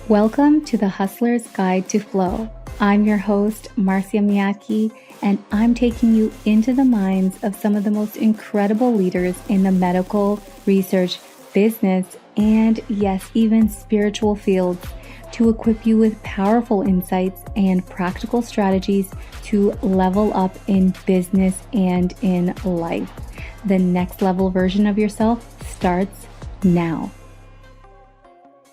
Welcome to the Hustler's Guide to Flow. I'm your host, Marcia Miatke, and I'm taking you into the minds of some of the most incredible leaders in the medical, research, business, and yes, even spiritual fields to equip you with powerful insights and practical strategies to level up in business and in life. The next level version of yourself starts now.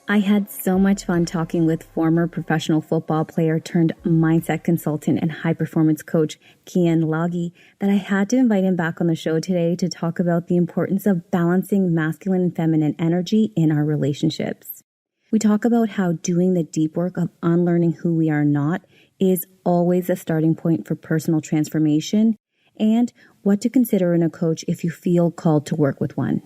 I had so much fun talking with former professional football player turned mindset consultant and high performance coach, Keyen Lage, that I had to invite him back on the show today to talk about the importance of balancing masculine and feminine energy in our relationships. We talk about how doing the deep work of unlearning who we are not is always a starting point for personal transformation, and what to consider in a coach if you feel called to work with one.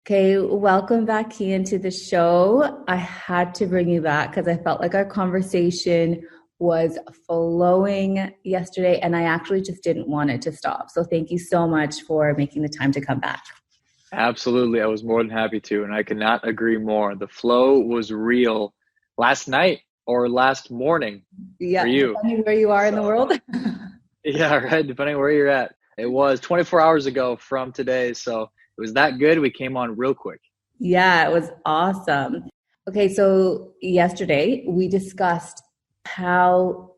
Okay, welcome back, Keyen, to the show. I had to bring you back because I felt like our conversation was flowing yesterday and I actually just didn't want it to stop. So thank you so much for making the time to come back. Absolutely. I was more than happy to, and I could not agree more. The flow was real last night or last morning for you. Depending where you are in the world. Yeah, right. Depending where you're at. It was 24 hours ago from today, so it was that good. We came on real quick. Yeah, it was awesome. Okay, so yesterday we discussed how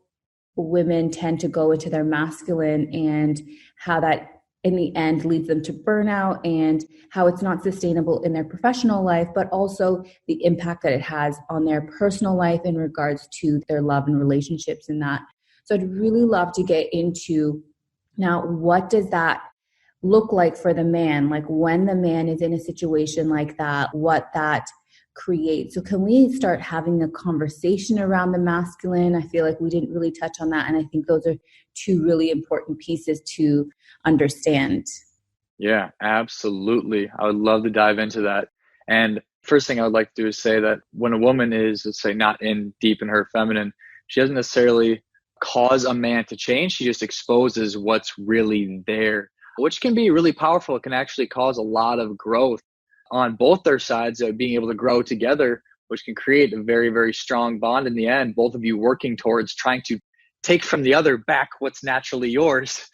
women tend to go into their masculine and how that in the end leads them to burnout and how it's not sustainable in their professional life, but also the impact that it has on their personal life in regards to their love and relationships in that. So I'd really love to get into now, what does that look like for the man? Like when the man is in a situation like that, what that creates. So can we start having a conversation around the masculine? I feel like we didn't really touch on that. And I think those are two really important pieces to understand. Yeah, absolutely. I would love to dive into that. And first thing I would like to do is say that when a woman is, let's say, not in deep in her feminine, she doesn't necessarily cause a man to change. She just exposes what's really there, which can be really powerful. It can actually cause a lot of growth on both their sides of being able to grow together, which can create a very, very strong bond in the end, both of you working towards trying to take from the other back what's naturally yours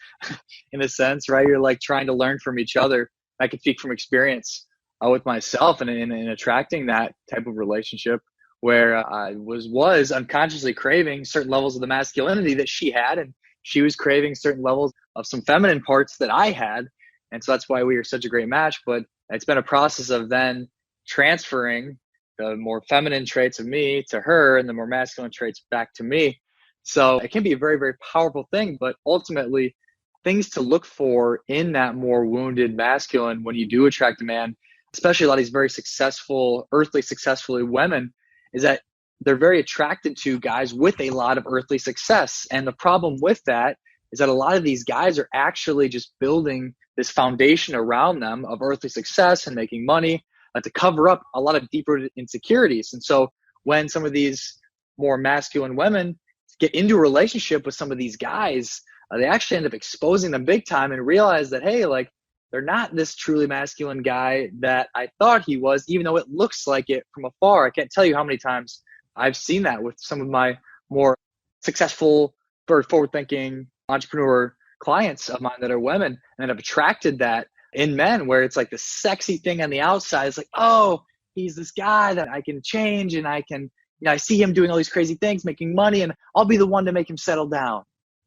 in a sense, right? You're like trying to learn from each other. I can speak from experience with myself and in attracting that type of relationship where I was unconsciously craving certain levels of the masculinity that she had, and she was craving certain levels of some feminine parts that I had. And so that's why we were such a great match. But it's been a process of then transferring the more feminine traits of me to her and the more masculine traits back to me. So it can be a very, very powerful thing, but ultimately things to look for in that more wounded masculine when you do attract a man, especially a lot of these very successful, earthly successful women, is that they're very attracted to guys with a lot of earthly success. And the problem with that is that a lot of these guys are actually just building this foundation around them of earthly success and making money to cover up a lot of deeper insecurities. And so when some of these more masculine women get into a relationship with some of these guys, they actually end up exposing them big time and realize that, hey, like they're not this truly masculine guy that I thought he was, even though it looks like it from afar. I can't tell you how many times I've seen that with some of my more successful, very forward-thinking entrepreneur clients of mine that are women, and have attracted that in men where it's like the sexy thing on the outside. It's like, oh, he's this guy that I can change and I can, I see him doing all these crazy things, making money, and I'll be the one to make him settle down.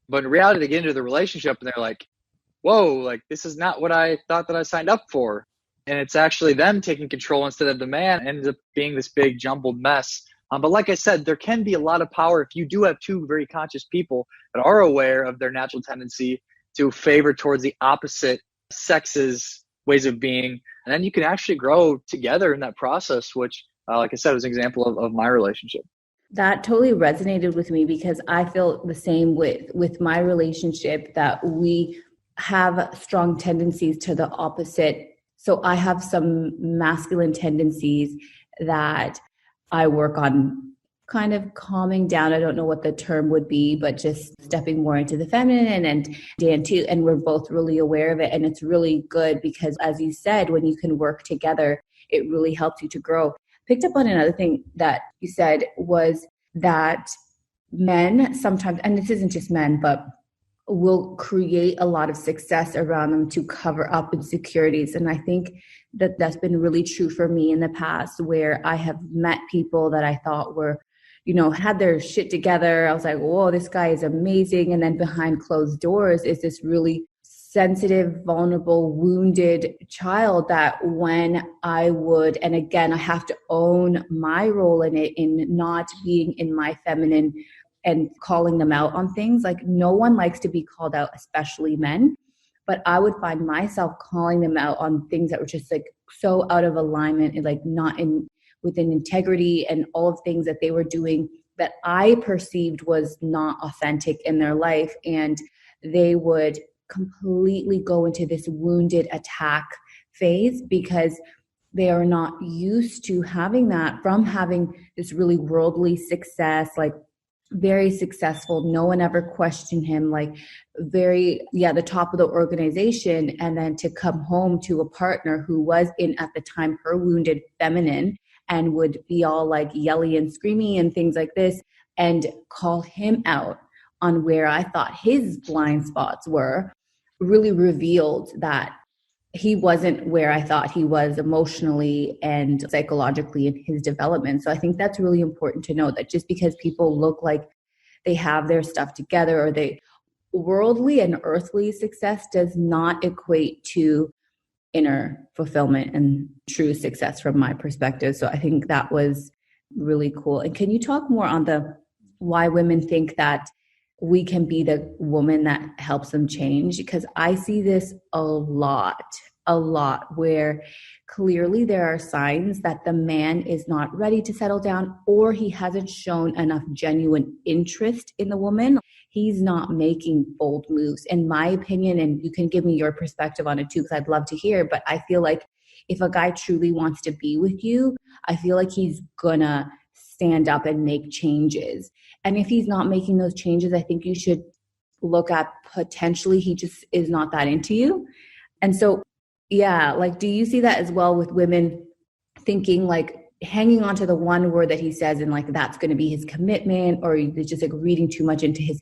But in reality, they get into the relationship and they're like, whoa, like this is not what I thought that I signed up for. And it's actually them taking control instead of the man, and ends up being this big jumbled mess. But like I said, there can be a lot of power if you do have two very conscious people that are aware of their natural tendency to favor towards the opposite sex's ways of being. And then you can actually grow together in that process, which, like I said, was an example of my relationship. That totally resonated with me because I feel the same with my relationship, that we have strong tendencies to the opposite. So I have some masculine tendencies that I work on kind of calming down. I don't know what the term would be, but just stepping more into the feminine, and Dan too. And we're both really aware of it. And it's really good because, as you said, when you can work together, it really helps you to grow. picked up on another thing that you said was that men sometimes, and this isn't just men, but will create a lot of success around them to cover up insecurities. And I think that that's been really true for me in the past, where I have met people that I thought were, had their shit together. I was like, whoa, this guy is amazing. And then behind closed doors is this really sensitive, vulnerable, wounded child that when I would, and again, I have to own my role in it, in not being in my feminine and calling them out on things. Like, no one likes to be called out, especially men. But I would find myself calling them out on things that were just like so out of alignment and like not in within integrity, and all of things that they were doing that I perceived was not authentic in their life. And they would completely go into this wounded attack phase because they are not used to having that from having this really worldly success, like very successful. No one ever questioned him, like the top of the organization. And then to come home to a partner who was in, at the time, her wounded feminine, and would be all like yelly and screamy and things like this, and call him out on where I thought his blind spots were, really revealed that he wasn't where I thought he was emotionally and psychologically in his development. So I think that's really important to know, that just because people look like they have their stuff together, or they worldly and earthly success, does not equate to inner fulfillment and true success from my perspective. So I think that was really cool. And can you talk more on the why women think that we can be the woman that helps them change? Because I see this a lot, where clearly there are signs that the man is not ready to settle down, or he hasn't shown enough genuine interest in the woman. He's not making bold moves, in my opinion. And you can give me your perspective on it too, because I'd love to hear. But I feel like if a guy truly wants to be with you, I feel like he's gonna stand up and make changes. And if he's not making those changes, I think you should look at potentially he just is not that into you. And so, yeah, like, do you see that as well with women thinking like hanging on to the one word that he says and like that's going to be his commitment, or they're just like reading too much into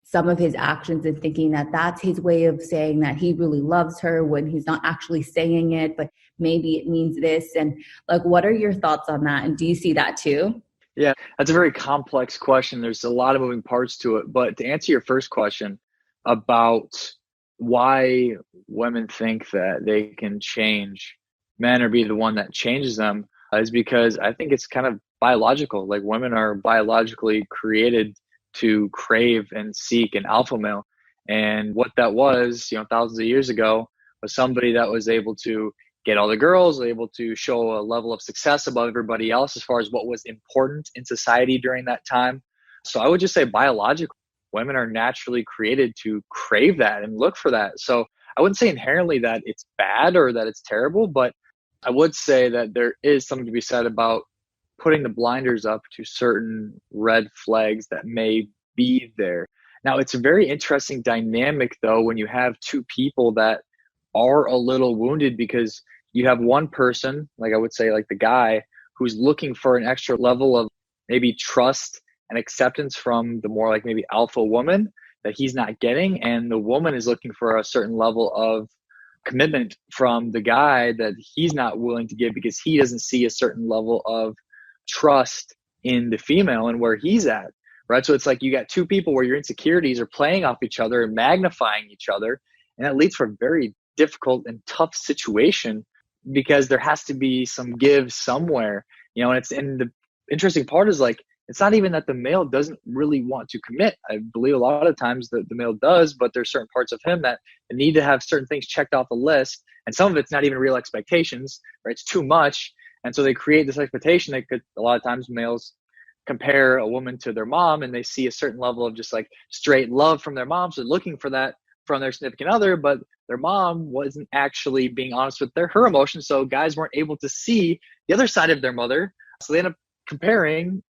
some of his actions and thinking that that's his way of saying that he really loves her, when he's not actually saying it, but maybe it means this? And like, what are your thoughts on that? And do you see that too? Yeah, that's a very complex question. There's a lot of moving parts to it. But to answer your first question about why women think that they can change men or be the one that changes them, is because I think it's kind of biological. Like, women are biologically created to crave and seek an alpha male. And what that was, thousands of years ago, was somebody that was able to get all the girls, able to show a level of success above everybody else as far as what was important in society during that time. So I would just say biologically, women are naturally created to crave that and look for that. So I wouldn't say inherently that it's bad or that it's terrible, but I would say that there is something to be said about putting the blinders up to certain red flags that may be there. Now, it's a very interesting dynamic, though, when you have two people that are a little wounded, because you have one person, like I would say, like the guy, who's looking for an extra level of maybe trust and acceptance from the more like maybe alpha woman that he's not getting. And the woman is looking for a certain level of commitment from the guy that he's not willing to give, because he doesn't see a certain level of trust in the female and where he's at, right? So it's like you got two people where your insecurities are playing off each other and magnifying each other. And that leads for a very difficult and tough situation, because there has to be some give somewhere, and the interesting part is like, it's not even that the male doesn't really want to commit. I believe a lot of times that the male does, but there's certain parts of him that need to have certain things checked off the list. And some of it's not even real expectations, right? It's too much. And so they create this expectation that a lot of times males compare a woman to their mom, and they see a certain level of just like straight love from their mom. So they're looking for that from their significant other, but their mom wasn't actually being honest with her emotions. So guys weren't able to see the other side of their mother. So they end up comparing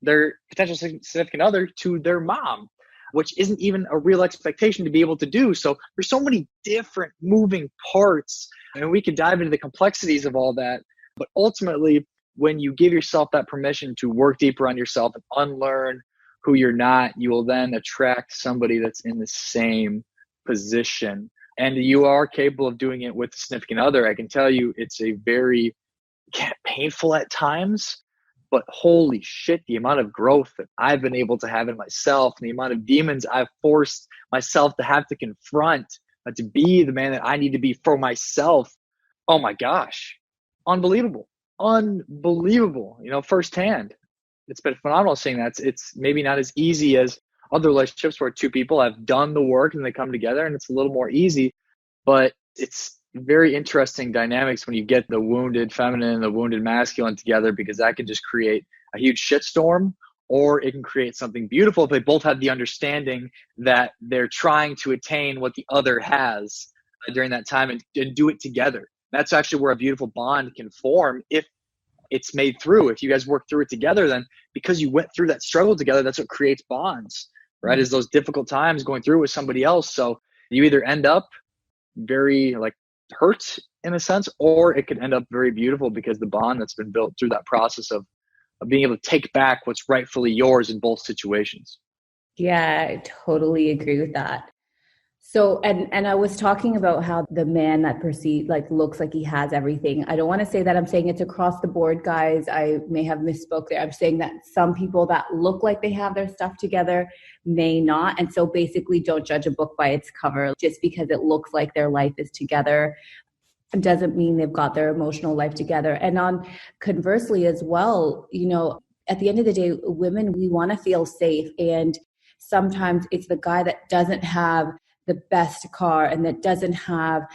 their potential significant other to their mom, which isn't even a real expectation to be able to do. So there's so many different moving parts, and we could dive into the complexities of all that. But ultimately, when you give yourself that permission to work deeper on yourself and unlearn who you're not, you will then attract somebody that's in the same position. And you are capable of doing it with a significant other. I can tell you it's a very painful at times, but holy shit, the amount of growth that I've been able to have in myself and the amount of demons I've forced myself to have to confront, to be the man that I need to be for myself. Oh my gosh, unbelievable, firsthand. It's been phenomenal seeing that. It's maybe not as easy as other relationships where two people have done the work and they come together and it's a little more easy, but it's very interesting dynamics when you get the wounded feminine and the wounded masculine together, because that can just create a huge shitstorm, or it can create something beautiful if they both have the understanding that they're trying to attain what the other has during that time and do it together. That's actually where a beautiful bond can form if it's made through. If you guys work through it together, then because you went through that struggle together, that's what creates bonds, right? Is those difficult times going through with somebody else. So you either end up very hurt in a sense, or it could end up very beautiful because the bond that's been built through that process of being able to take back what's rightfully yours in both situations. Yeah, I totally agree with that. So, and I was talking about how the man that looks like he has everything. I don't want to say that I'm saying it's across the board, guys. I may have misspoke there. I'm saying that some people that look like they have their stuff together may not. And so basically don't judge a book by its cover. Just because it looks like their life is together doesn't mean they've got their emotional life together. And on conversely as well, at the end of the day, women, we want to feel safe. And sometimes it's the guy that doesn't have the best car and that doesn't have,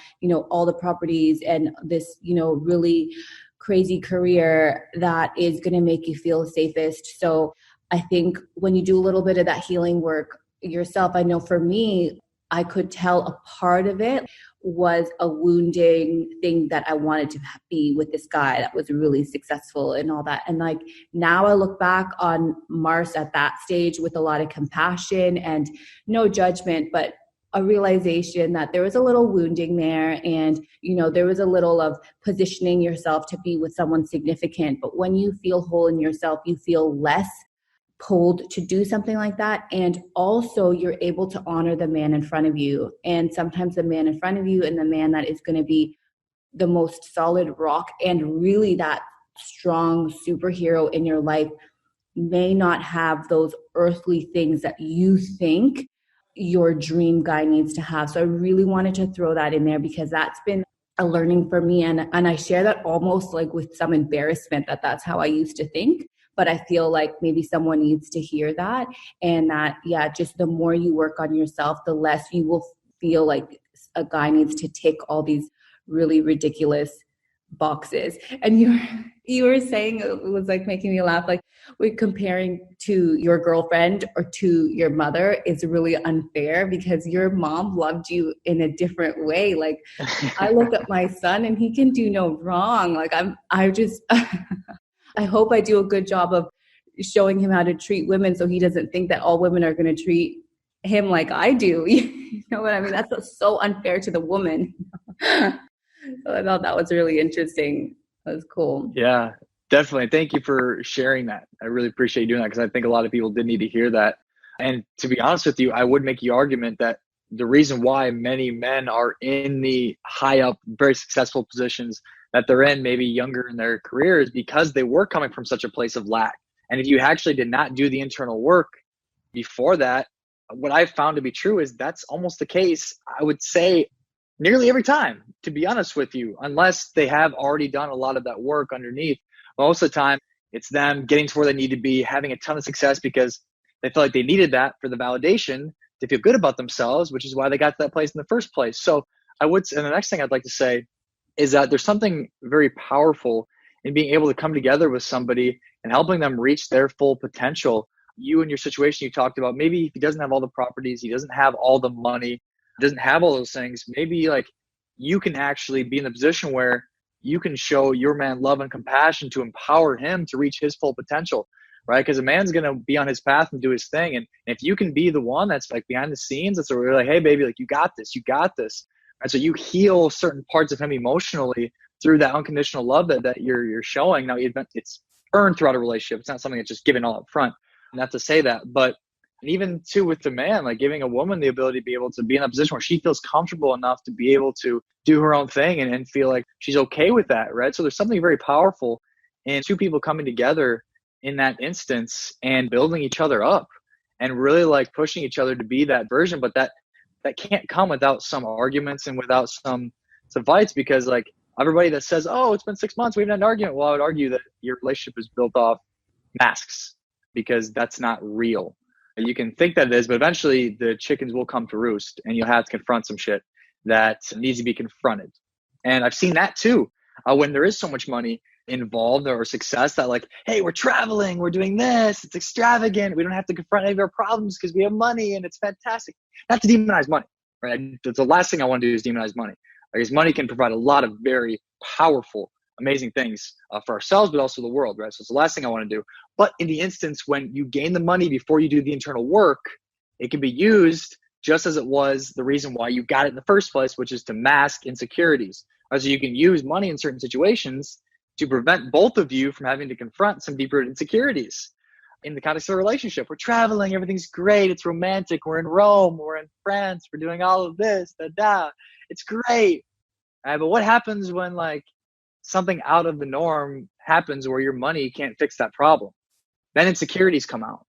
all the properties and this, really crazy career that is going to make you feel safest. So I think when you do a little bit of that healing work yourself, I know for me, I could tell a part of it was a wounding thing that I wanted to be with this guy that was really successful and all that. And now I look back on Mars at that stage with a lot of compassion and no judgment, but a realization that there was a little wounding there, and there was a little of positioning yourself to be with someone significant. But when you feel whole in yourself, you feel less pulled to do something like that. And also you're able to honor the man in front of you. And sometimes the man in front of you and the man that is going to be the most solid rock and really that strong superhero in your life may not have those earthly things that you think your dream guy needs to have. So I really wanted to throw that in there because that's been a learning for me. And I share that almost with some embarrassment that that's how I used to think. But I feel like maybe someone needs to hear that, and that, just the more you work on yourself, the less you will feel like a guy needs to tick all these really ridiculous boxes. And you were saying, it was making me laugh, we're comparing to your girlfriend or to your mother is really unfair because your mom loved you in a different way. I look at my son and he can do no wrong. I hope I do a good job of showing him how to treat women so he doesn't think that all women are going to treat him like I do. You know what I mean? That's so unfair to the woman. So I thought that was really interesting. That was cool. Yeah, definitely. Thank you for sharing that. I really appreciate you doing that because I think a lot of people did need to hear that. And to be honest with you, I would make the argument that the reason why many men are in the high up, very successful positions that they're in, maybe younger in their career, is because they were coming from such a place of lack. And if you actually did not do the internal work before that, what I've found to be true is that's almost the case, I would say, nearly every time, to be honest with you, unless they have already done a lot of that work underneath. Most of the time, it's them getting to where they need to be, having a ton of success because they feel like they needed that for the validation to feel good about themselves, which is why they got to that place in the first place. So and the next thing I'd like to say is that there's something very powerful in being able to come together with somebody and helping them reach their full potential. You and your situation you talked about, maybe if he doesn't have all the properties, he doesn't have all the money, doesn't have all those things, maybe you can actually be in the position where you can show your man love and compassion to empower him to reach his full potential, right? Because a man's going to be on his path and do his thing. And if you can be the one that's behind the scenes, that's where we're hey, baby, you got this. And so you heal certain parts of him emotionally through that unconditional love that you're showing. Now, it's earned throughout a relationship. It's not something that's just given all up front. Not to say that, but even too with the man, like giving a woman the ability to be able to be in a position where she feels comfortable enough to be able to do her own thing and feel like she's okay with that, right? So there's something very powerful in two people coming together in that instance and building each other up and really like pushing each other to be that version. But that can't come without some arguments and without some fights, because like everybody that says, oh, it's been 6 months, we haven't had an argument. Well, I would argue that your relationship is built off masks, because that's not real. You can think that it is, but eventually the chickens will come to roost and you'll have to confront some shit that needs to be confronted. And I've seen that too, when there is so much money involved or success that like, hey, we're traveling, we're doing this, it's extravagant, we don't have to confront any of our problems because we have money and it's fantastic. Not to demonize money, right? That's the last thing I want to do is demonize money, because money can provide a lot of very powerful, amazing things for ourselves, but also the world, right? So it's the last thing I want to do. But in the instance when you gain the money before you do the internal work, it can be used just as it was the reason why you got it in the first place, which is to mask insecurities. So you can use money in certain situations to prevent both of you from having to confront some deeper insecurities. In the context of a relationship, we're traveling, everything's great, it's romantic, we're in Rome, we're in France, we're doing all of this, it's great. But what happens when like something out of the norm happens where your money can't fix that problem? Then insecurities come out,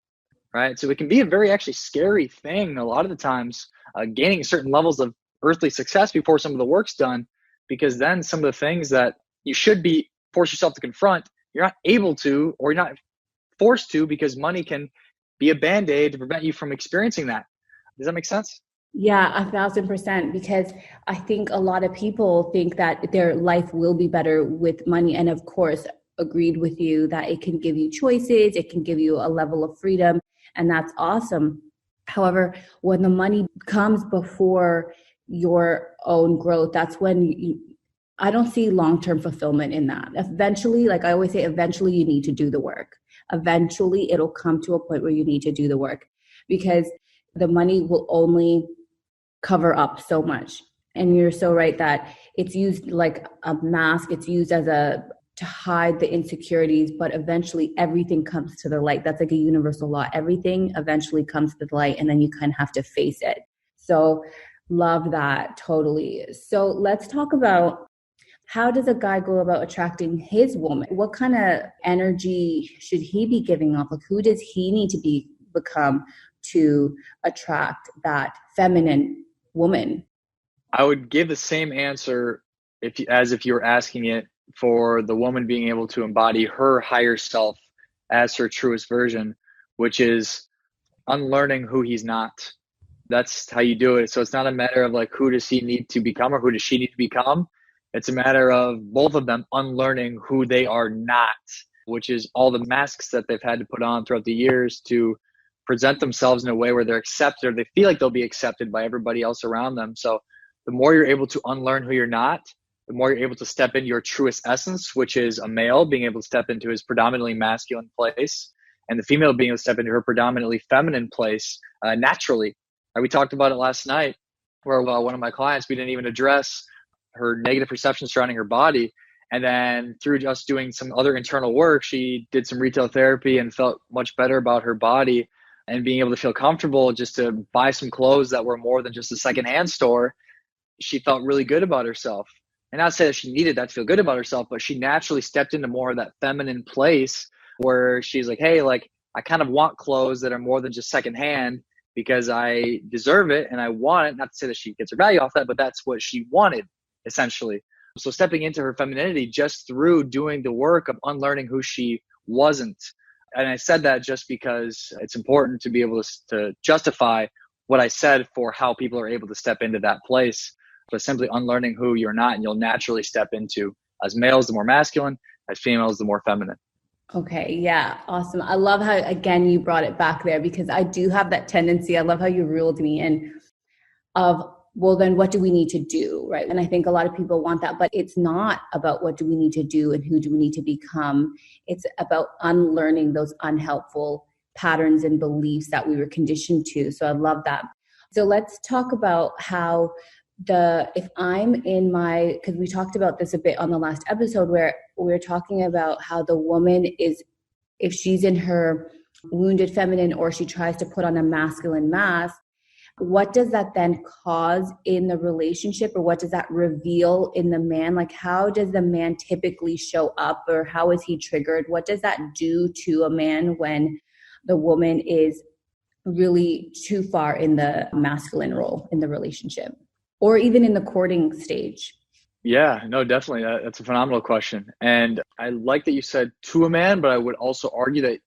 right? So it can be a very actually scary thing a lot of the times, gaining certain levels of earthly success before some of the work's done, because then some of the things that you should be force yourself to confront, you're not able to, or you're not forced to, because money can be a band-aid to prevent you from experiencing that. Does that make sense? Yeah, 1,000%. Because I think a lot of people think that their life will be better with money. And of course, agreed with you that it can give you choices, it can give you a level of freedom, and that's awesome. However, when the money comes before your own growth, that's when I don't see long-term fulfillment in that. Eventually, like I always say, eventually you need to do the work. Eventually it'll come to a point where you need to do the work, because the money will only cover up so much. And you're so right that it's used like a mask. It's used as to hide the insecurities, but eventually everything comes to the light. That's like a universal law. Everything eventually comes to the light, and then you kind of have to face it. So love that totally. So let's talk about, how does a guy go about attracting his woman? What kind of energy should he be giving off? Like, who does he need to become to attract that feminine woman? I would give the same answer as if you were asking it for the woman being able to embody her higher self as her truest version, which is unlearning who he's not. That's how you do it. So it's not a matter of like, who does he need to become or who does she need to become? It's a matter of both of them unlearning who they are not, which is all the masks that they've had to put on throughout the years to present themselves in a way where they're accepted, or they feel like they'll be accepted by everybody else around them. So the more you're able to unlearn who you're not, the more you're able to step into your truest essence, which is a male being able to step into his predominantly masculine place, and the female being able to step into her predominantly feminine place naturally. We talked about it last night, where one of my clients, we didn't even address her negative perception surrounding her body. And then through just doing some other internal work, she did some retail therapy and felt much better about her body and being able to feel comfortable just to buy some clothes that were more than just a secondhand store. She felt really good about herself. And not to say that she needed that to feel good about herself, but she naturally stepped into more of that feminine place where she's like, hey, like, I kind of want clothes that are more than just secondhand because I deserve it and I want it. Not to say that she gets her value off that, but that's what she wanted, essentially. So stepping into her femininity just through doing the work of unlearning who she wasn't. And I said that just because it's important to be able to justify what I said for how people are able to step into that place. But simply unlearning who you're not, and you'll naturally step into, as males, the more masculine, as females, the more feminine. Okay. Yeah. Awesome. I love how, again, you brought it back there, because I do have that tendency. I love how you reeled me in of, well, then what do we need to do? Right. And I think a lot of people want that, but it's not about what do we need to do and who do we need to become. It's about unlearning those unhelpful patterns and beliefs that we were conditioned to. So I love that. So let's talk about how if I'm in my, because we talked about this a bit on the last episode where we were talking about how the woman is, if she's in her wounded feminine or she tries to put on a masculine mask, what does that then cause in the relationship, or what does that reveal in the man? Like, how does the man typically show up, or how is he triggered? What does that do to a man when the woman is really too far in the masculine role in the relationship, or even in the courting stage? Yeah, no, definitely. That's a phenomenal question. And I like that you said to a man, but I would also argue that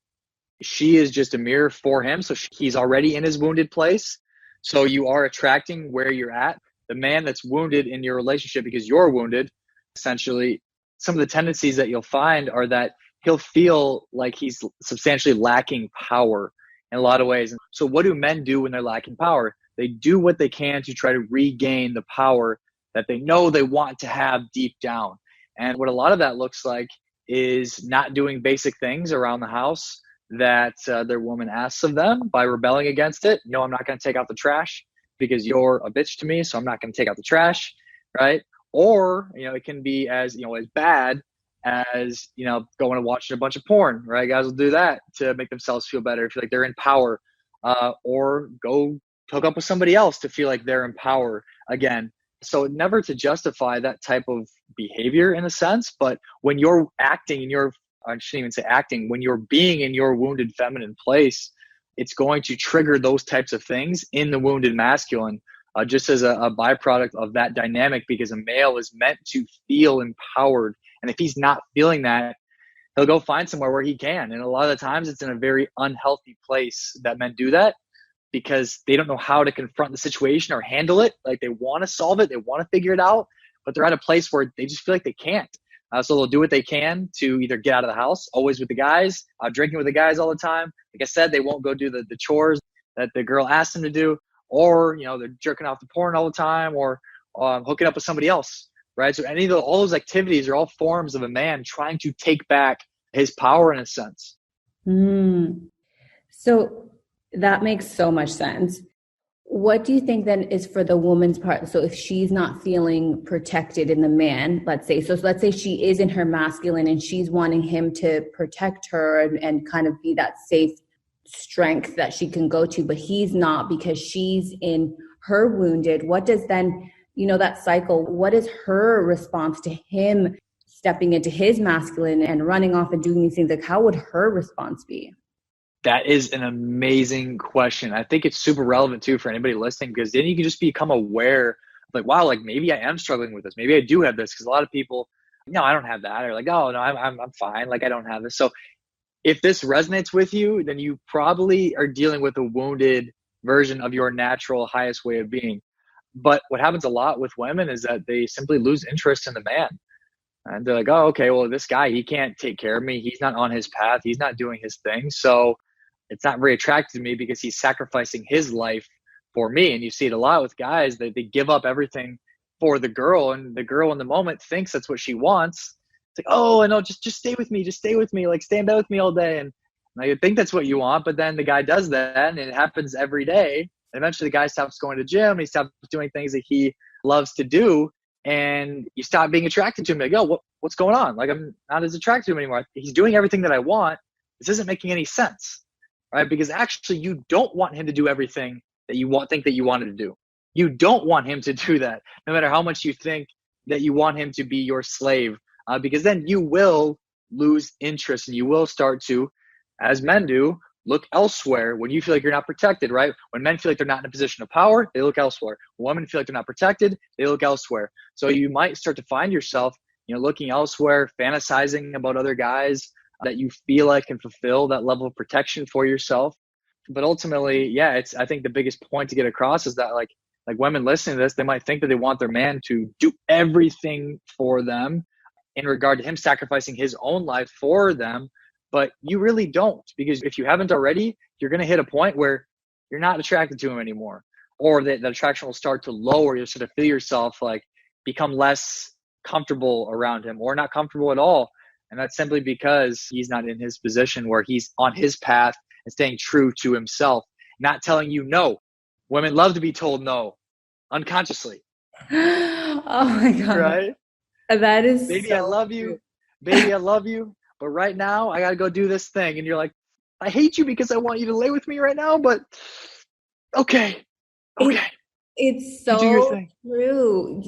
she is just a mirror for him. So he's already in his wounded place. So you are attracting where you're at. The man that's wounded in your relationship because you're wounded, essentially, some of the tendencies that you'll find are that he'll feel like he's substantially lacking power in a lot of ways. And so what do men do when they're lacking power? They do what they can to try to regain the power that they know they want to have deep down. And what a lot of that looks like is not doing basic things around the house that their woman asks of them by rebelling against it. No, I'm not going to take out the trash because you're a bitch to me, so I'm not going to take out the trash, right? Or, it can be as bad as, going and watching a bunch of porn, right? Guys will do that to make themselves feel better, feel like they're in power, or go hook up with somebody else to feel like they're in power again. So never to justify that type of behavior in a sense, but when you're acting in your, I shouldn't even say acting, when you're being in your wounded feminine place, it's going to trigger those types of things in the wounded masculine, just as a byproduct of that dynamic, because a male is meant to feel empowered. And if he's not feeling that, he'll go find somewhere where he can. And a lot of the times it's in a very unhealthy place that men do that, because they don't know how to confront the situation or handle it. Like, they want to solve it, they want to figure it out, but they're at a place where they just feel like they can't. So they'll do what they can to either get out of the house, always with the guys, drinking with the guys all the time. Like I said, they won't go do the chores that the girl asked them to do, or, they're jerking off the porn all the time, or hooking up with somebody else, right? So all those activities are all forms of a man trying to take back his power in a sense. So that makes so much sense. What do you think then is for the woman's part? So if she's not feeling protected in the man, let's say she is in her masculine and she's wanting him to protect her and kind of be that safe strength that she can go to, but he's not because she's in her wounded. What does then, that cycle, what is her response to him stepping into his masculine and running off and doing these things? Like, how would her response be? That is an amazing question. I think it's super relevant too for anybody listening, because then you can just become aware, like, wow, like maybe I am struggling with this. Maybe I do have this, because a lot of people, no, I don't have that. Or like, oh no, I'm fine. Like, I don't have this. So if this resonates with you, then you probably are dealing with a wounded version of your natural highest way of being. But what happens a lot with women is that they simply lose interest in the man. And they're like, oh, okay, well, this guy, he can't take care of me. He's not on his path. He's not doing his thing. So it's not very attractive to me because he's sacrificing his life for me. And you see it a lot with guys that they give up everything for the girl, and the girl in the moment thinks that's what she wants. It's like, oh, I know, just stay with me. Just stay with me. Like, stay in bed with me all day. And I think that's what you want. But then the guy does that, and it happens every day. And eventually the guy stops going to the gym. He stops doing things that he loves to do. And you stop being attracted to him. Like, oh, what's going on? Like, I'm not as attracted to him anymore. He's doing everything that I want. This isn't making any sense. Right? Because actually you don't want him to do everything that you think that you wanted to do. You don't want him to do that, no matter how much you think that you want him to be your slave, because then you will lose interest and you will start to, as men do, look elsewhere when you feel like you're not protected, right? When men feel like they're not in a position of power, they look elsewhere. When women feel like they're not protected, they look elsewhere. So you might start to find yourself, looking elsewhere, fantasizing about other guys that you feel like can fulfill that level of protection for yourself. But ultimately, yeah, I think the biggest point to get across is that like women listening to this, they might think that they want their man to do everything for them in regard to him sacrificing his own life for them. But you really don't, because if you haven't already, you're going to hit a point where you're not attracted to him anymore, or that attraction will start to lower. You'll sort of feel yourself like become less comfortable around him, or not comfortable at all. And that's simply because he's not in his position where he's on his path and staying true to himself, not telling you no. Women love to be told no unconsciously. Oh my God. Right? That is Baby, I so love true. you. Baby, I love you. But right now, I got to go do this thing. And you're like, I hate you because I want you to lay with me right now. But okay, It, okay, it's you do your so thing. true.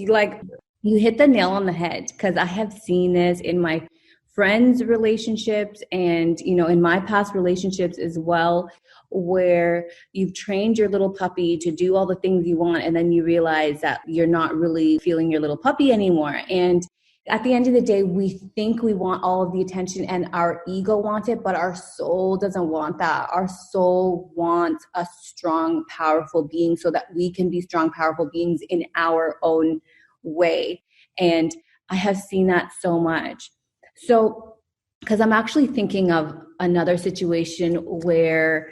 You hit the nail on the head because I have seen this in my friends' relationships and, in my past relationships as well, where you've trained your little puppy to do all the things you want, and then you realize that you're not really feeling your little puppy anymore. And at the end of the day, we think we want all of the attention and our ego wants it, but our soul doesn't want that. Our soul wants a strong, powerful being so that we can be strong, powerful beings in our own way. And I have seen that so much. So, because I'm actually thinking of another situation where,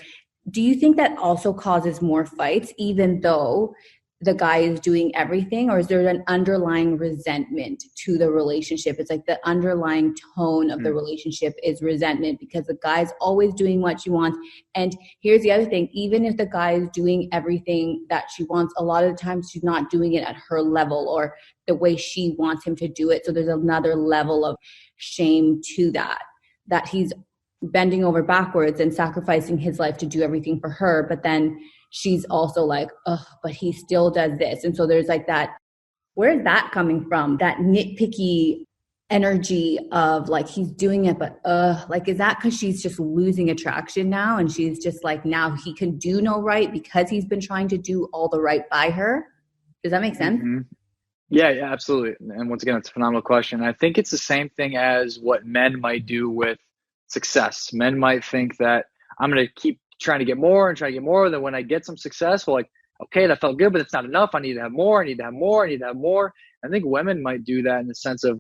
do you think that also causes more fights, even though the guy is doing everything, or is there an underlying resentment to the relationship? It's like the underlying tone of the relationship is resentment because the guy's always doing what she wants. And here's the other thing, even if the guy is doing everything that she wants, a lot of the times she's not doing it at her level or the way she wants him to do it. So there's another level of shame to that he's bending over backwards and sacrificing his life to do everything for her. But then she's also like, oh, but he still does this. And so there's like that, where's that coming from? That nitpicky energy of like, he's doing it, but like, is that because she's just losing attraction now? And she's just like, now he can do no right because he's been trying to do all the right by her. Does that make sense? Mm-hmm. Yeah, absolutely. And once again, it's a phenomenal question. I think it's the same thing as what men might do with success. Men might think that I'm going to keep trying to get more and try to get more. Then when I get some success, well, like, okay, that felt good, but it's not enough. I need to have more. I need to have more. I need to have more. I think women might do that in the sense of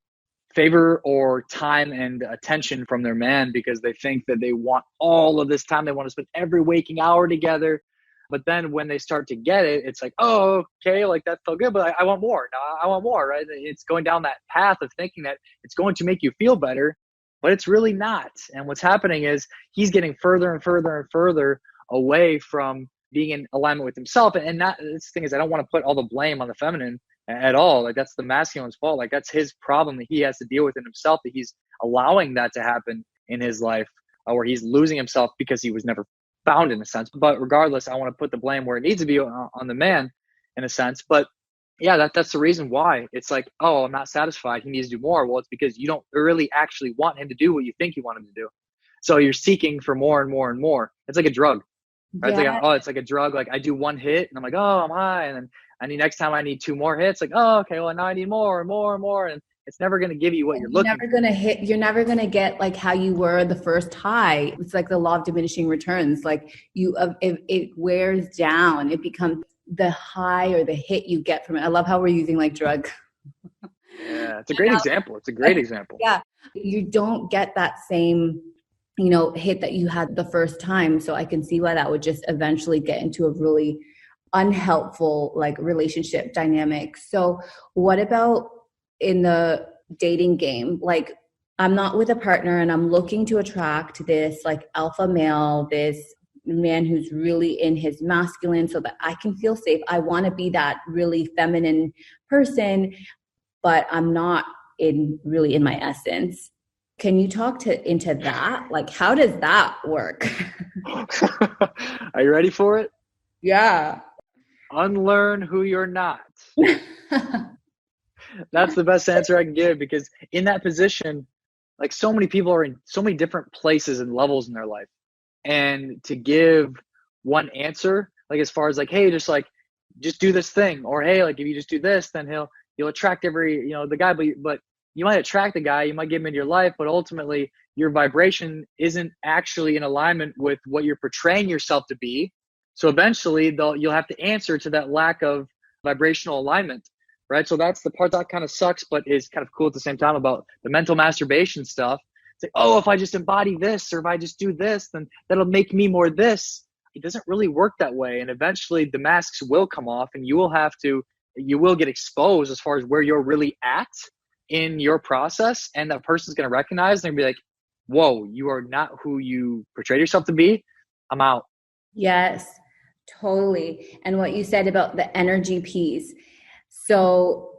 favor or time and attention from their man because they think that they want all of this time. They want to spend every waking hour together. But then when they start to get it, it's like, oh, okay, like that felt good, but I want more. No, I want more, right? It's going down that path of thinking that it's going to make you feel better, but it's really not. And what's happening is he's getting further and further and further away from being in alignment with himself. And that this thing is, I don't want to put all the blame on the feminine at all. Like that's the masculine's fault. Like that's his problem that he has to deal with in himself, that he's allowing that to happen in his life, where he's losing himself because he was never found in a sense. But regardless, I want to put the blame where it needs to be on the man in a sense. But yeah, that's the reason why it's like, oh, I'm not satisfied. He needs to do more. Well, it's because you don't really actually want him to do what you think you want him to do. So you're seeking for more and more and more. It's like a drug, right? Yeah. It's like a drug. Like I do one hit and I'm like, oh, I'm high. And then next time I need 2 more hits. Like, oh, okay, well now I need more and more and more. And it's never going to give you what you're looking for. You're never going to get like how you were the first high. It's like the law of diminishing returns. Like it wears down. It becomes the high or the hit you get from it. I love how we're using like drug. Yeah, it's a great example. It's a great example. Yeah. You don't get that same, hit that you had the first time. So I can see why that would just eventually get into a really unhelpful like relationship dynamic. So what about in the dating game? Like I'm not with a partner and I'm looking to attract this like alpha male, this man who's really in his masculine so that I can feel safe. I want to be that really feminine person, but I'm not really in my essence. Can you talk into that? Like, how does that work? Are you ready for it? Yeah. Unlearn who you're not. That's the best answer I can give, because in that position, like so many people are in so many different places and levels in their life. And to give one answer, like as far as like, hey, just do this thing, or hey, like if you just do this, then you'll attract the guy, but you might attract the guy, you might get him into your life, but ultimately your vibration isn't actually in alignment with what you're portraying yourself to be. So eventually you'll have to answer to that lack of vibrational alignment, right? So that's the part that kind of sucks, but is kind of cool at the same time about the mental masturbation stuff. It's like, oh, if I just embody this, or if I just do this, then that'll make me more this. It doesn't really work that way. And eventually the masks will come off and you will get exposed as far as where you're really at in your process. And that person's going to recognize and be like, whoa, you are not who you portrayed yourself to be. I'm out. Yes, totally. And what you said about the energy piece. So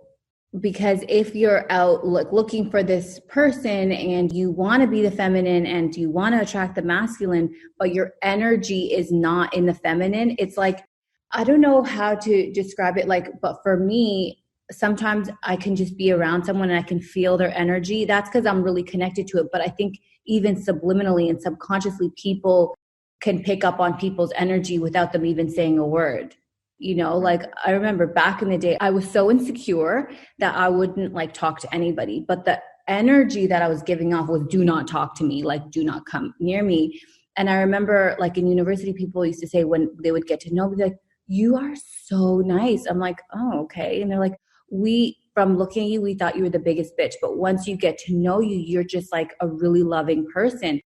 because if you're out looking for this person and you want to be the feminine and you want to attract the masculine, but your energy is not in the feminine, it's like, I don't know how to describe it. Like, but for me, sometimes I can just be around someone and I can feel their energy. That's because I'm really connected to it. But I think even subliminally and subconsciously, people can pick up on people's energy without them even saying a word. You know, like I remember back in the day, I was so insecure that I wouldn't like talk to anybody. But the energy that I was giving off was do not talk to me, like do not come near me. And I remember like in university, people used to say when they would get to know me, like, you are so nice. I'm like, oh, okay. And they're like, from looking at you, we thought you were the biggest bitch. But once you get to know you, you're just like a really loving person.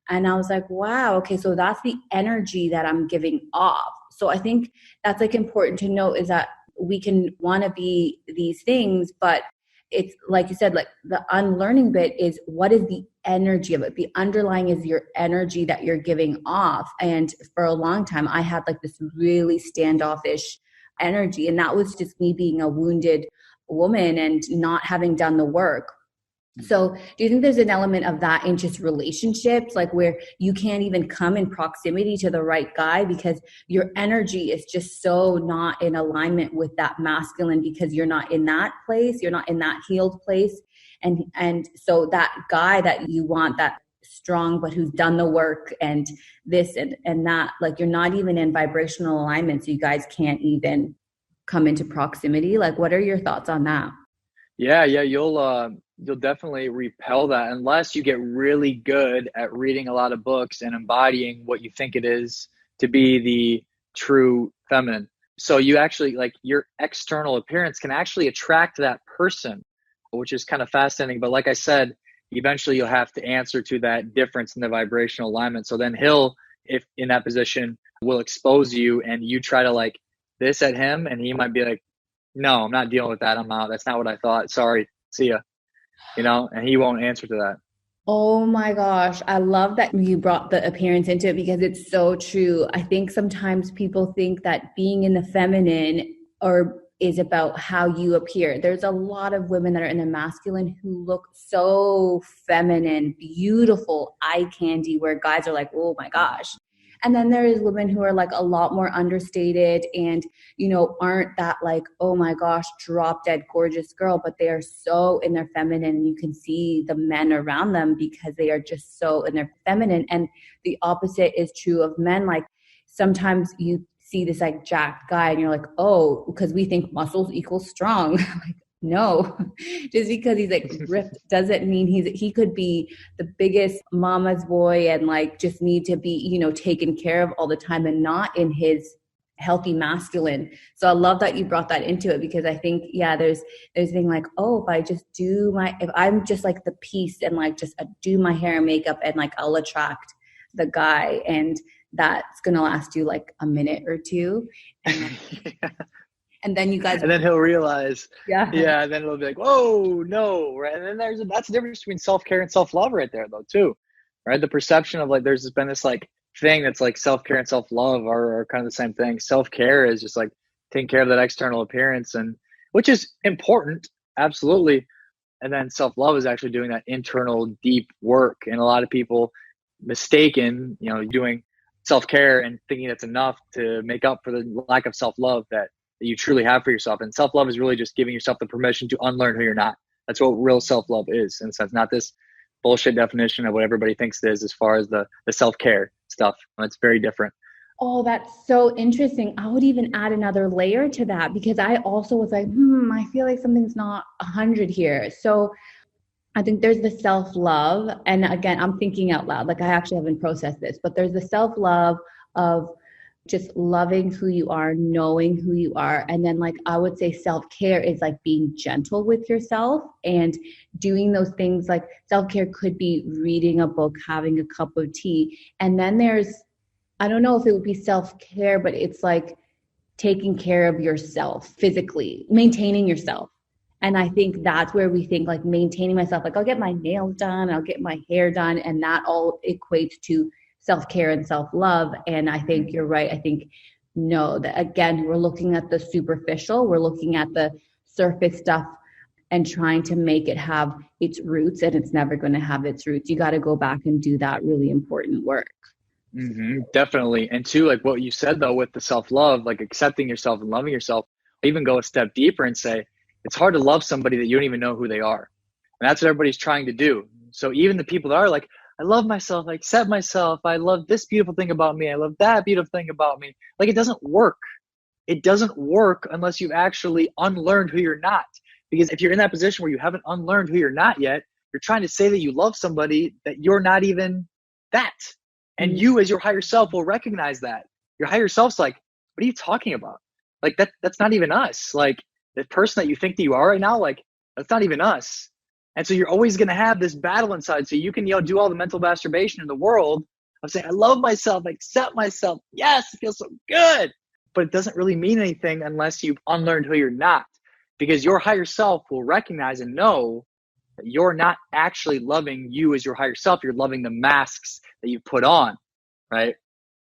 And I was like, wow, okay, so that's the energy that I'm giving off. So I think that's like important to know is that we can want to be these things, but it's like you said, like the unlearning bit is what is the energy of it? The underlying is your energy that you're giving off. And for a long time, I had like this really standoffish energy. And that was just me being a wounded woman and not having done the work. So do you think there's an element of that in just relationships, like where you can't even come in proximity to the right guy because your energy is just so not in alignment with that masculine because you're not in that place, you're not in that healed place. And so that guy that you want, that strong, but who's done the work and this and that, like you're not even in vibrational alignment. So you guys can't even come into proximity. Like, what are your thoughts on that? Yeah, you'll definitely repel that unless you get really good at reading a lot of books and embodying what you think it is to be the true feminine. So you actually, like, your external appearance can actually attract that person, which is kind of fascinating. But like I said, eventually you'll have to answer to that difference in the vibrational alignment. So then he'll, if in that position, will expose you and you try to like this at him and he might be like, no, I'm not dealing with that. I'm out. That's not what I thought. Sorry. See ya. You know, and he won't answer to that. Oh my gosh. I love that you brought the appearance into it because it's so true. I think sometimes people think that being in the feminine is about how you appear. There's a lot of women that are in the masculine who look so feminine, beautiful, eye candy, where guys are like, oh my gosh. And then there is women who are like a lot more understated and, you know, aren't that like, oh my gosh, drop dead gorgeous girl, but they are so in their feminine and you can see the men around them because they are just so in their feminine. And the opposite is true of men. Like sometimes you see this like jacked guy and you're like, oh, because we think muscles equals strong. Like, no, just because he's like ripped doesn't mean he could be the biggest mama's boy and like just need to be, you know, taken care of all the time and not in his healthy masculine. So I love that you brought that into it because I think, yeah, there's thing like, oh, if I'm just like the piece and like just do my hair and makeup and like I'll attract the guy and that's going to last you like a minute or two. And Yeah. And then you guys, and then he'll realize, yeah. And then it'll be like, whoa, no, right? And then that's the difference between self-care and self-love right there, though, too, right? The perception of like, there's been this like thing that's like self-care and self-love are kind of the same thing. Self-care is just like taking care of that external appearance, and which is important, absolutely. And then self-love is actually doing that internal deep work. And a lot of people mistaken, you know, doing self-care and thinking that's enough to make up for the lack of self-love that you truly have for yourself. And self-love is really just giving yourself the permission to unlearn who you're not. That's what real self-love is. And so it's not this bullshit definition of what everybody thinks it is as far as the self-care stuff. It's very different. Oh, that's so interesting. I would even add another layer to that because I also was like, I feel like something's not 100 here. So I think there's the self-love. And again, I'm thinking out loud, like I actually haven't processed this, but there's the self-love of just loving who you are, knowing who you are. And then like, I would say self-care is like being gentle with yourself and doing those things. Like self-care could be reading a book, having a cup of tea. And then there's, I don't know if it would be self-care, but it's like taking care of yourself physically, maintaining yourself. And I think that's where we think like maintaining myself, like I'll get my nails done, I'll get my hair done. And that all equates to self-care and self-love. And I think you're right. I think, no, that again, we're looking at the superficial. We're looking at the surface stuff and trying to make it have its roots, and it's never going to have its roots. You got to go back and do that really important work. Definitely. And two, like what you said though, with the self-love, like accepting yourself and loving yourself, even go a step deeper and say, it's hard to love somebody that you don't even know who they are. And that's what everybody's trying to do. So even the people that are like, I love myself, I accept myself, I love this beautiful thing about me, I love that beautiful thing about me. Like, it doesn't work. It doesn't work unless you've actually unlearned who you're not. Because if you're in that position where you haven't unlearned who you're not yet, you're trying to say that you love somebody that you're not even that. And you as your higher self will recognize that. Your higher self's like, what are you talking about? Like, that's not even us. Like, the person that you think that you are right now, like, that's not even us. And so you're always going to have this battle inside. So you can, do all the mental masturbation in the world of saying, I love myself, I accept myself. Yes, it feels so good. But it doesn't really mean anything unless you've unlearned who you're not. Because your higher self will recognize and know that you're not actually loving you as your higher self. You're loving the masks that you put on, right?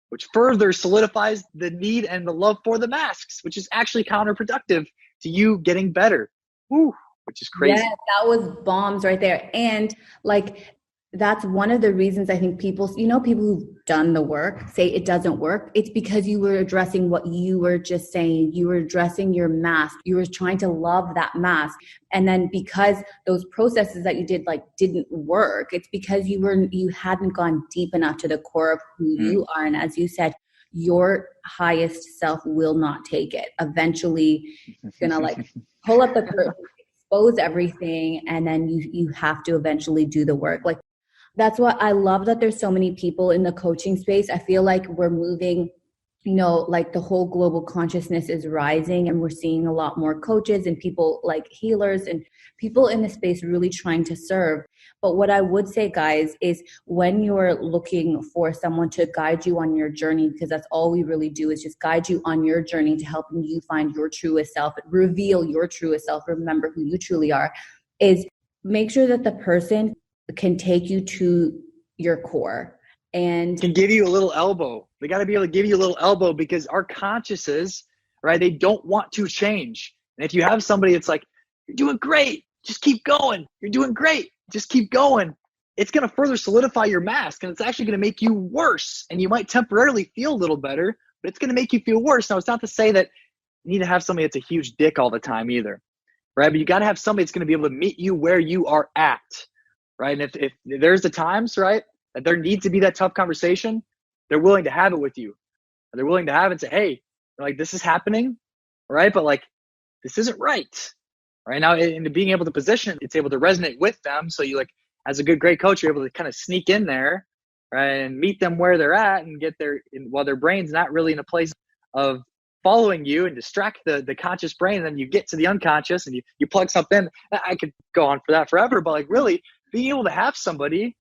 Which further solidifies the need and the love for the masks, which is actually counterproductive to you getting better. Woo, which is crazy. Yeah, that was bombs right there. And like, that's one of the reasons I think people who've done the work say it doesn't work. It's because you were addressing what you were just saying. You were addressing your mask. You were trying to love that mask. And then because those processes that you did didn't work, it's because you hadn't gone deep enough to the core of who you are. And as you said, your highest self will not take it. Eventually, it's gonna pull up the curtain, expose everything, and then you have to eventually do the work. Like, that's what I love, that there's so many people in the coaching space. I feel like we're moving, the whole global consciousness is rising, and we're seeing a lot more coaches and people like healers and people in the space really trying to serve. But what I would say, guys, is when you're looking for someone to guide you on your journey, because that's all we really do is just guide you on your journey to helping you find your truest self, reveal your truest self, remember who you truly are, is make sure that the person can take you to your core and can give you a little elbow. They got to be able to give you a little elbow, because our consciouses, right, they don't want to change. And if you have somebody that's like, you're doing great, just keep going. You're doing great, just keep going. It's going to further solidify your mask, and it's actually going to make you worse. And you might temporarily feel a little better, but it's going to make you feel worse. Now, it's not to say that you need to have somebody that's a huge dick all the time either, right? But you got to have somebody that's going to be able to meet you where you are at. Right. And if there's the times, right, that there needs to be that tough conversation, they're willing to have it with you. They're willing to have it and say, hey, like, this is happening, right? But like, this isn't right. Right now, into being able to position, it's able to resonate with them. So you, like, as a good, great coach, you're able to kind of sneak in there, right, and meet them where they're at and get while their brain's not really in a place of following you, and distract the conscious brain. And then you get to the unconscious and you plug something in. I could go on for that forever, but like, really, being able to have somebody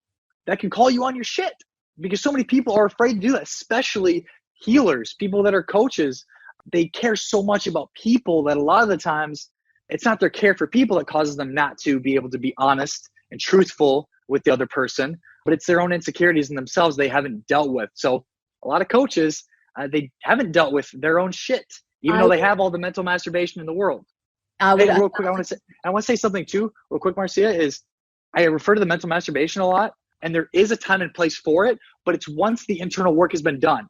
that can call you on your shit, because so many people are afraid to do that, especially healers, people that are coaches. They care so much about people that a lot of the times it's not their care for people that causes them not to be able to be honest and truthful with the other person, but it's their own insecurities in themselves they haven't dealt with. So a lot of coaches, they haven't dealt with their own shit, even though they have all the mental masturbation in the world. Real quick, I want to say something too, real quick, Marcia, is I refer to the mental masturbation a lot, and there is a time and place for it, but it's once the internal work has been done.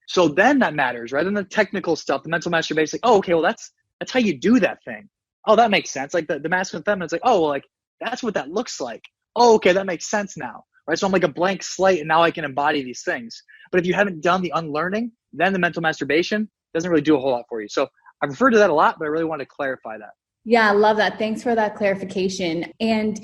So then that matters, rather than the technical stuff. The mental masturbation is like, oh, okay, well, that's how you do that thing. Oh, that makes sense. Like the masculine feminine, it's like, oh, well, like, that's what that looks like. Oh, okay, that makes sense now, right? So I'm like a blank slate, and now I can embody these things. But if you haven't done the unlearning, then the mental masturbation doesn't really do a whole lot for you. So I refer to that a lot, but I really want to clarify that. Yeah, I love that. Thanks for that clarification. And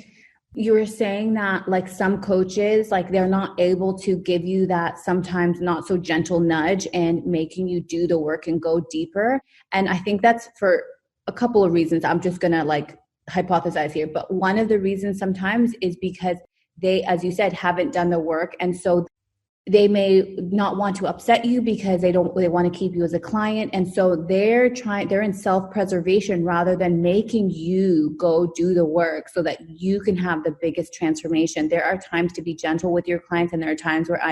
you were saying that like some coaches, like they're not able to give you that sometimes not so gentle nudge and making you do the work and go deeper. And I think that's for a couple of reasons. I'm just going to like hypothesize here. But one of the reasons sometimes is because they, as you said, haven't done the work. And so they may not want to upset you because they want to keep you as a client. And so they're in self-preservation rather than making you go do the work so that you can have the biggest transformation. There are times to be gentle with your clients, and there are times where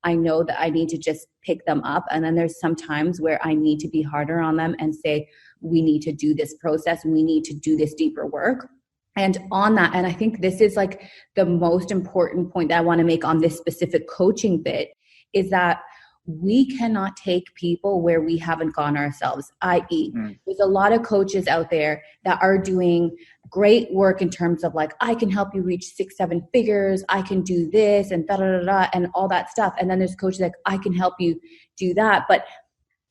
I know that I need to just pick them up. And then there's some times where I need to be harder on them and say, we need to do this process. We need to do this deeper work. And on that, and I think this is like the most important point that I want to make on this specific coaching bit, is that we cannot take people where we haven't gone ourselves, i.e. there's a lot of coaches out there that are doing great work in terms of like, I can help you reach 6-7 figures, I can do this and and all that stuff. And then there's coaches like, I can help you do that. But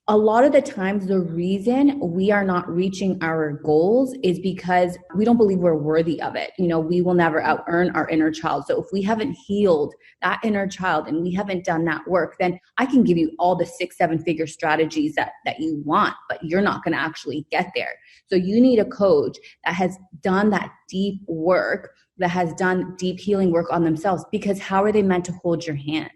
a lot of the times, the reason we are not reaching our goals is because we don't believe we're worthy of it. You know, we will never out earn our inner child. So if we haven't healed that inner child and we haven't done that work, then I can give you all the 6-7 figure strategies that you want, but you're not going to actually get there. So you need a coach that has done that deep work, that has done deep healing work on themselves, because how are they meant to hold your hand?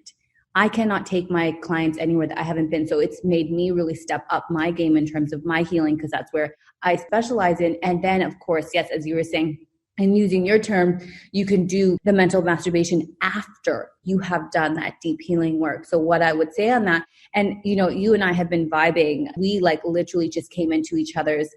I cannot take my clients anywhere that I haven't been. So it's made me really step up my game in terms of my healing, because that's where I specialize in. And then, of course, yes, as you were saying, and using your term, you can do the mental masturbation after you have done that deep healing work. So what I would say on that, and you know, you and I have been vibing. We like literally just came into each other's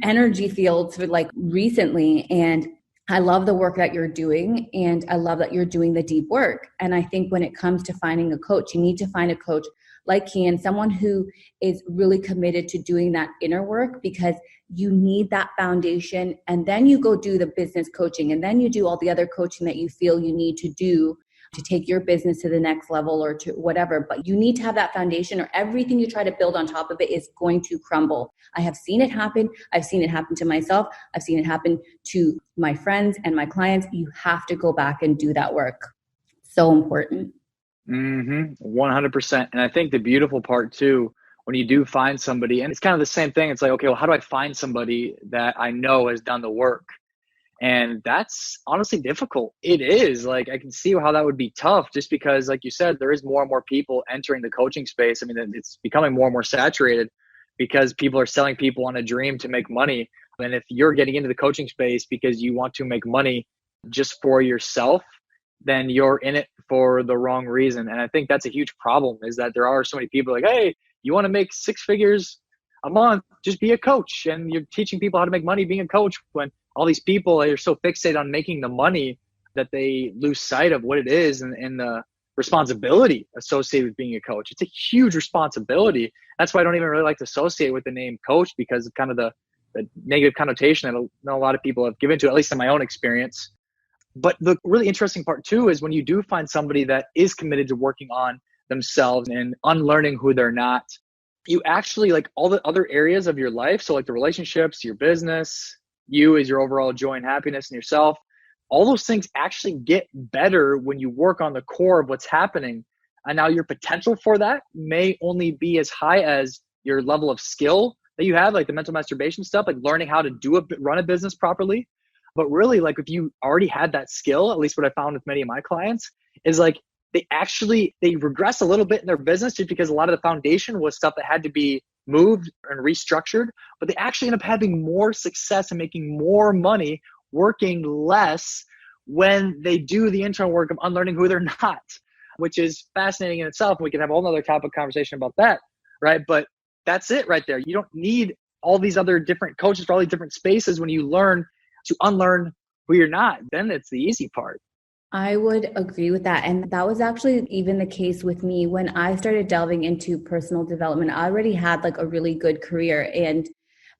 energy fields for like recently. And I love the work that you're doing, and I love that you're doing the deep work. And I think when it comes to finding a coach, you need to find a coach like Keyen, someone who is really committed to doing that inner work, because you need that foundation. And then you go do the business coaching, and then you do all the other coaching that you feel you need to do to take your business to the next level or to whatever. But you need to have that foundation, or everything you try to build on top of it is going to crumble. I have seen it happen. I've seen it happen to myself. I've seen it happen to my friends and my clients. You have to go back and do that work. So important. 100%. And I think the beautiful part too, when you do find somebody, and it's kind of the same thing. It's like, okay, well, how do I find somebody that I know has done the work? And that's honestly difficult. It is. Like, I can see how that would be tough, just because, like you said, there is more and more people entering the coaching space. I mean, it's becoming more and more saturated because people are selling people on a dream to make money. And if you're getting into the coaching space because you want to make money just for yourself, then you're in it for the wrong reason. And I think that's a huge problem, is that there are so many people like, hey, you want to make 6 figures a month, just be a coach. And you're teaching people how to make money being a coach, when all these people are so fixated on making the money that they lose sight of what it is and the responsibility associated with being a coach. It's a huge responsibility. That's why I don't even really like to associate with the name coach, because of kind of the negative connotation that I know a lot of people have given to it, at least in my own experience. But the really interesting part too is when you do find somebody that is committed to working on themselves and unlearning who they're not, you actually, like, all the other areas of your life, so like the relationships, your business, you as your overall joy and happiness in yourself, all those things actually get better when you work on the core of what's happening. And now your potential for that may only be as high as your level of skill that you have, like the mental masturbation stuff, like learning how to run a business properly. But really, like, if you already had that skill, at least what I found with many of my clients is like they regress a little bit in their business just because a lot of the foundation was stuff that had to be moved and restructured, but they actually end up having more success and making more money working less when they do the internal work of unlearning who they're not, which is fascinating in itself. We can have a whole other topic conversation about that, right? But that's it right there. You don't need all these other different coaches for all these different spaces. When you learn to unlearn who you're not, then it's the easy part. I would agree with that. And that was actually even the case with me when I started delving into personal development. I already had like a really good career.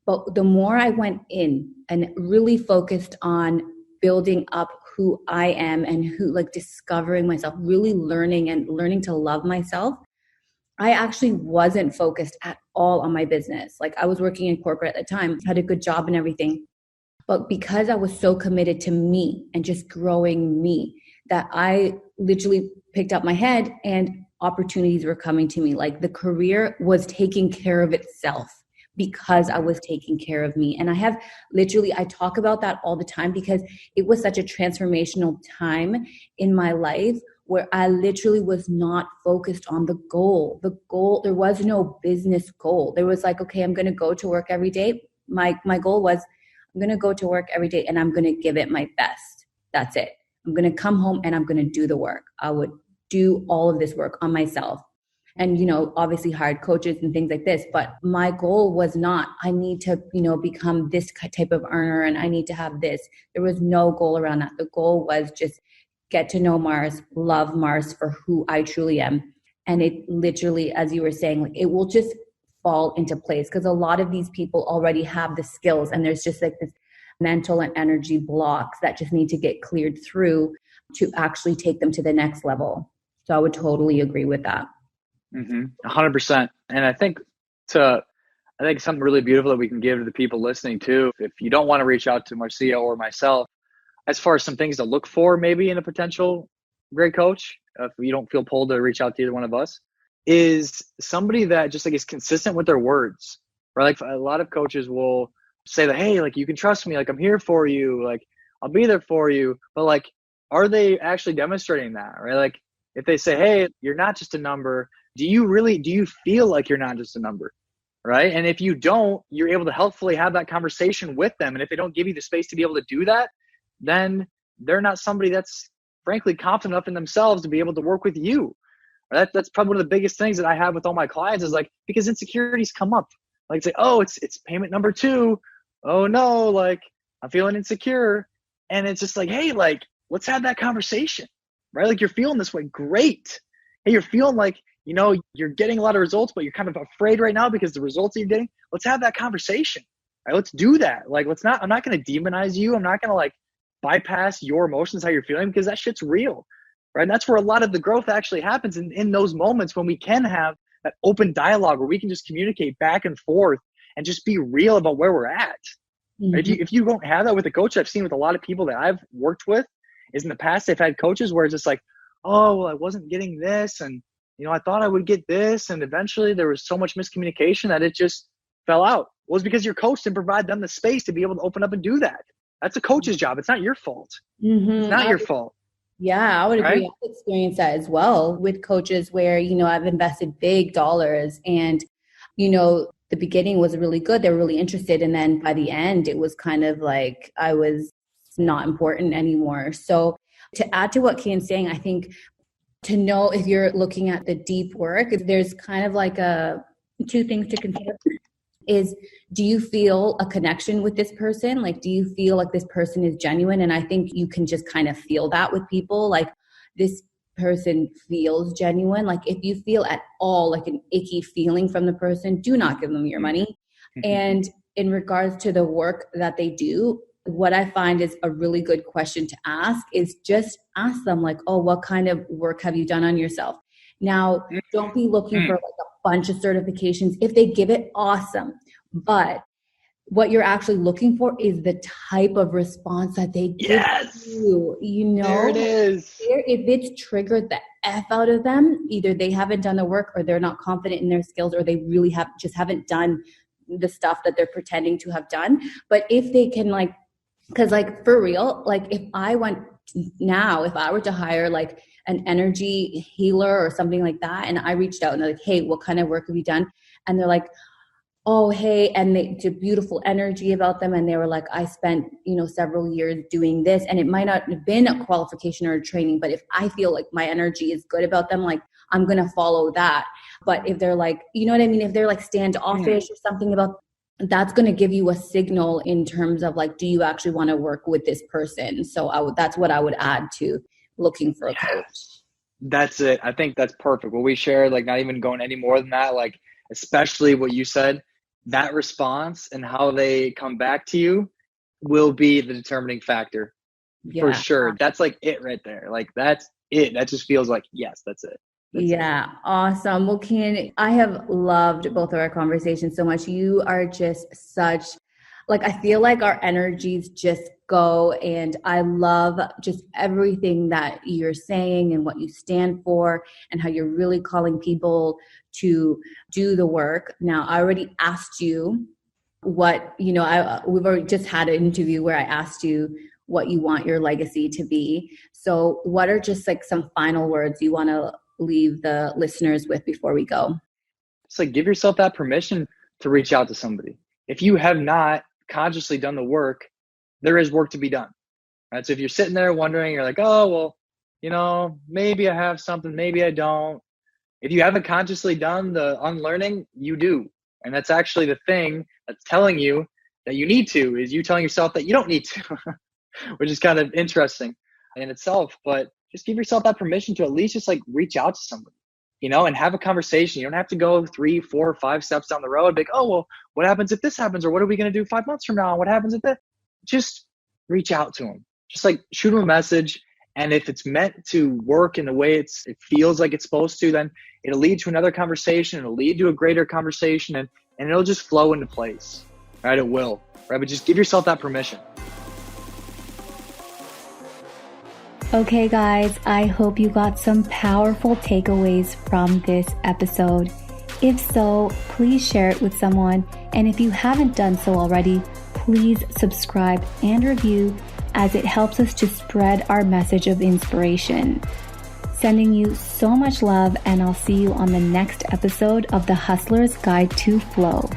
But the more I went in and really focused on building up who I am and discovering myself, really learning to love myself, I actually wasn't focused at all on my business. Like, I was working in corporate at the time, had a good job and everything. But because I was so committed to me and just growing me, that I literally picked up my head and opportunities were coming to me. Like, the career was taking care of itself because I was taking care of me. And I talk about that all the time because it was such a transformational time in my life where I literally was not focused on the goal. There was no business goal. There was like, okay, I'm going to go to work every day. My goal was, I'm going to go to work every day and I'm going to give it my best. That's it. I'm going to come home and I'm going to do the work. I would do all of this work on myself. And, obviously hired coaches and things like this. But my goal was not, I need to, become this type of earner and I need to have this. There was no goal around that. The goal was just get to know Mars, love Mars for who I truly am. And it literally, as you were saying, like it will just fall into place because a lot of these people already have the skills and there's just like this mental and energy blocks that just need to get cleared through to actually take them to the next level. So I would totally agree with that. 100%. And I think something really beautiful that we can give to the people listening too, if you don't want to reach out to Marcia or myself, as far as some things to look for maybe in a potential great coach, if you don't feel pulled to reach out to either one of us, is somebody that just like is consistent with their words, right? Like a lot of coaches will say that, hey, like you can trust me, like I'm here for you, like I'll be there for you. But like, are they actually demonstrating that, right? Like if they say, hey, you're not just a number, do you feel like you're not just a number, right? And if you don't, you're able to helpfully have that conversation with them. And if they don't give you the space to be able to do that, then they're not somebody that's frankly confident enough in themselves to be able to work with you. That's probably one of the biggest things that I have with all my clients is like, because insecurities come up. Like say, oh, it's payment number 2. Oh no, like I'm feeling insecure. And it's just like, hey, like, let's have that conversation, right? Like you're feeling this way. Great. Hey, you're feeling like, you're getting a lot of results, but you're kind of afraid right now because the results you're getting. Let's have that conversation. Right? Let's do that. Like, I'm not going to demonize you. I'm not going to like bypass your emotions, how you're feeling, because that shit's real. Right. And that's where a lot of the growth actually happens in those moments when we can have that open dialogue where we can just communicate back and forth and just be real about where we're at. Mm-hmm. Right? If you don't have that with a coach, I've seen with a lot of people that I've worked with is in the past, they've had coaches where it's just like, oh, well, I wasn't getting this. And, I thought I would get this. And eventually there was so much miscommunication that it just fell out. It was because your coach didn't provide them the space to be able to open up and do that. That's a coach's job. It's not your fault. Mm-hmm. It's not your fault. Yeah, I would agree. Right? I've experienced that as well with coaches where, I've invested big dollars and, the beginning was really good. They were really interested. And then by the end, it was kind of like I was not important anymore. So to add to what Keyen's saying, I think to know if you're looking at the deep work, there's kind of like two things to consider is, do you feel a connection with this person? Like, do you feel like this person is genuine? And I think you can just kind of feel that with people. Like this person feels genuine. Like if you feel at all like an icky feeling from the person, do not give them your money. And in regards to the work that they do, what I find is a really good question to ask is just ask them like, oh, what kind of work have you done on yourself? Now, don't be looking for like a bunch of certifications. If they give it, awesome. But what you're actually looking for is the type of response that they give you. There it is. If it's triggered the F out of them, either they haven't done the work or they're not confident in their skills or they really haven't done the stuff that they're pretending to have done. But if they can because for real, like if I were to hire like an energy healer or something like that, and I reached out and they're like, hey, what kind of work have you done? And they're like, oh, hey, and they did beautiful energy about them. And they were like, I spent, several years doing this, and it might not have been a qualification or a training, but if I feel like my energy is good about them, like I'm going to follow that. But if they're like, you know what I mean? If they're like standoffish or something about, that's going to give you a signal in terms of like, do you actually want to work with this person? So that's what I would add to looking for a coach. That's it. I think that's perfect. What we shared, like not even going any more than that, like especially what you said, that response and how they come back to you will be the determining factor for sure. That's like it right there. Like that's it. That just feels like, yes, that's it. That's awesome. Well, Keyen, I have loved both of our conversations so much. You are just I feel like our energies just go, and I love just everything that you're saying and what you stand for and how you're really calling people to do the work. Now, I already asked you what, we've already just had an interview where I asked you what you want your legacy to be. So what are just like some final words you want to leave the listeners with before we go? It's like, give yourself that permission to reach out to somebody. If you have not consciously done the work, there is work to be done. Right? So if you're sitting there wondering, you're like, oh, well, maybe I have something, maybe I don't. If you haven't consciously done the unlearning, you do. And that's actually the thing that's telling you that you need to, is you telling yourself that you don't need to, which is kind of interesting in itself. But just give yourself that permission to at least just like reach out to somebody, and have a conversation. You don't have to go 3, 4, 5 steps down the road. Like, oh, well, what happens if this happens? Or what are we going to do 5 months from now? What happens if that? Just reach out to them. Just like shoot them a message. And if it's meant to work in the way it feels like it's supposed to, then it'll lead to another conversation. It'll lead to a greater conversation, and it'll just flow into place, right? It will, right? But just give yourself that permission. Okay, guys, I hope you got some powerful takeaways from this episode. If so, please share it with someone. And if you haven't done so already, please subscribe and review, as it helps us to spread our message of inspiration. Sending you so much love, and I'll see you on the next episode of The Hustler's Guide to Flow.